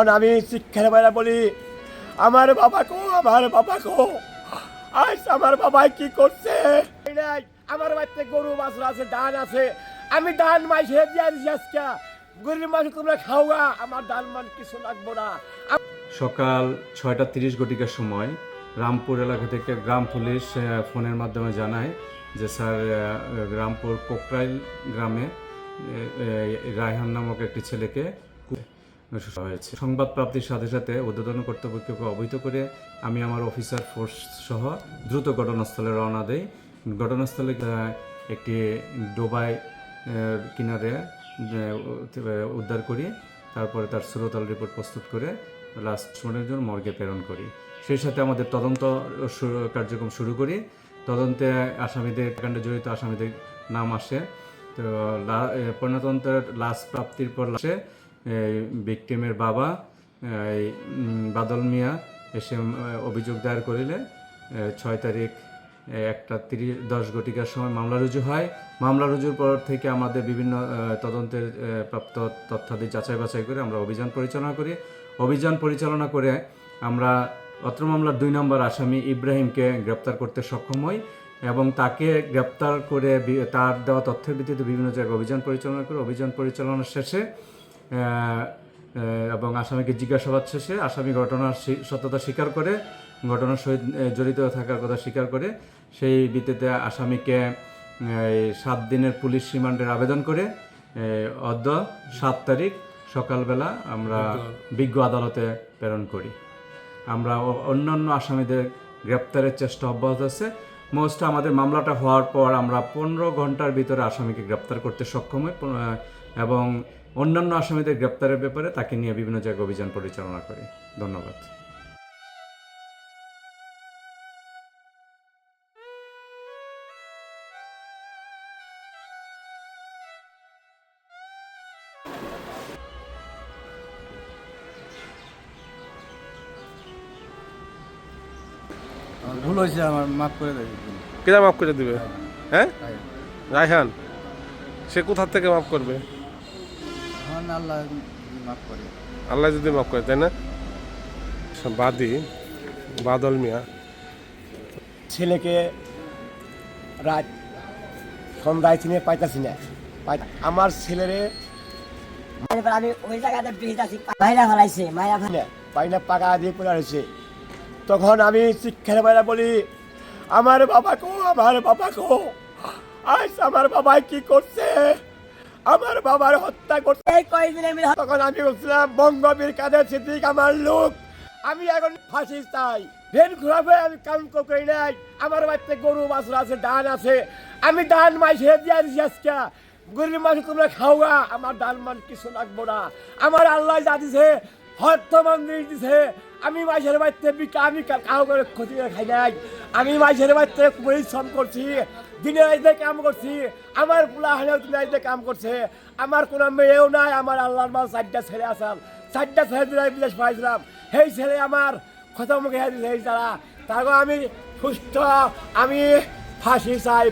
আমি শিক্ষার বেলা বলি আমার বাবা কো আজ আমার বাবাই কি করছে আমার বাড়িতে গরু বাছুর আছে ধান আছে আমি ধান মাইসে দিয়ে দিছি আজকে গরিব মানুষ তোমরা খাওয়া আমার ধান মান কিছু লাগবো না। সকাল 6:30 ঘটিকার সময় রামপুর এলাকা থেকে গ্রাম পুলিশ ফোনের মাধ্যমে জানায় যে স্যার রামপুর কোকরাইল গ্রামে রায়হান নামক একটি ছেলেকে হয়েছে। সংবাদ প্রাপ্তির সাথে সাথে ঊর্ধ্বতন কর্তৃপক্ষকে অবহিত করে আমি আমার অফিসার ফোর্স সহ দ্রুত ঘটনাস্থলে রওনা দেই। ঘটনাস্থলে একটি ডোবাই কিনারে উদ্ধার করি, তারপরে তার সুরতাল রিপোর্ট প্রস্তুত করে লাস্ট পোস্টমর্টেমের জন্য মর্গে প্রেরণ করি। সেই সাথে আমাদের তদন্ত কার্যক্রম শুরু করি। তদন্তে আসামিদের কাণ্ডে জড়িত আসামিদের নাম আসে। তো প্রণতন্ত্রের লাশ প্রাপ্তির পর লাশে ভিকটিমের বাবা বাদল মিয়া এসে অভিযোগ দায়ের করিলে 6 তারিখ 1:10 ঘটিকার সময় মামলা রুজু হয়। মামলা রুজুর পর থেকে আমাদের বিভিন্ন তদন্তের প্রাপ্ত তথ্যাদি যাচাই বাছাই করে আমরা অভিযান পরিচালনা করি। অভিযান পরিচালনা করে আমরা অত্র মামলার 2 নম্বর আসামি ইব্রাহিমকে গ্রেপ্তার করতে সক্ষম হই এবং তাকে গ্রেপ্তার করে তার দেওয়া তথ্যের ভিত্তিতে বিভিন্ন জায়গায় অভিযান পরিচালনা করে অভিযান পরিচালনার শেষে এবং আসামিকে জিজ্ঞাসাবাদ শেষে আসামি ঘটনার সত্যতা স্বীকার করে ঘটনার সহিত জড়িত থাকার কথা স্বীকার করে সেই ভিত্তিতে আসামিকে 7 দিনের পুলিশ রিমান্ডের আবেদন করে অদ্য 7 তারিখ সকালবেলা আমরা বিজ্ঞ আদালতে প্রেরণ করি। আমরা অন্যান্য আসামিদের গ্রেপ্তারের চেষ্টা অব্যাহত আছে। মোস্ট আমাদের মামলাটা হওয়ার পর আমরা 15 ঘন্টার ভিতরে আসামিকে গ্রেপ্তার করতে সক্ষম হই এবং অন্যান্য আসামিদের গ্রেপ্তারের ব্যাপারে তাকে নিয়ে বিভিন্ন জায়গায় অভিযান পরিচালনা করি। ধন্যবাদ। ভুল হয়েছে, আমার মাফ করে দেবে। কেনা মাফ করে দিবে? হ্যাঁ, রায়হান সে কোথা থেকে মাফ করবে? আল্লাহ মাফ করে, আল্লাহ যদি মাফ করে, তাই না? বাদী বাদল মিয়া ছেলেকে রাত সন্ধ্যায় চিনে পাইতাছি না। আমার ছেলেরে আমি ওই জায়গাতে বেঁচে মাইরা ফেলাইছে, মাইরা পাই না পাকা দিয়ে পড়ে রয়েছে। তখন আমি শিক্ষার বেলা বলি আমার বাবা কো আজ আমার বাবাই কি করছে, আমার বাবার হত্যা করছে। তখন আমি বলছিলাম বঙ্গবীর কাদের সিদ্দিক আমার লোক, আমি এখন ফাঁসি চাই। ভেন ঘুরাবে আমি কাউন্ট করি নাই। আমার বাড়িতে গরু বাছুর আছে ধান আছে আমি ধান মাইসে দিয়ে দিছি আজকে গরিব মানুষ তোমরা খাওয়া আমার ধান মান কিছু লাগবো না। আমার আল্লাহ যা দিছে হর্থ মন্দির দিছে। আমি মাইসের বাড়িতে আমি কাউ করে ক্ষতি করে খাই নাই। আমি মাইসের বাড়িতে পরিশ্রম করছি, দিনে রাইতে কাম করছি, আমার পোলা হাজার দিনে রাইতে কাম করছে। আমার কোনো মেয়েও নাই। আমার আল্লাহর মাল 4টা ছেলে আসাম, 4টা ছেলে দিলে বিদেশ পাইছিলাম। সেই ছেলে আমার কথা মুখে দিয়েছে তারা। তারপর আমি সুস্থ, আমি ফাঁসি চাই।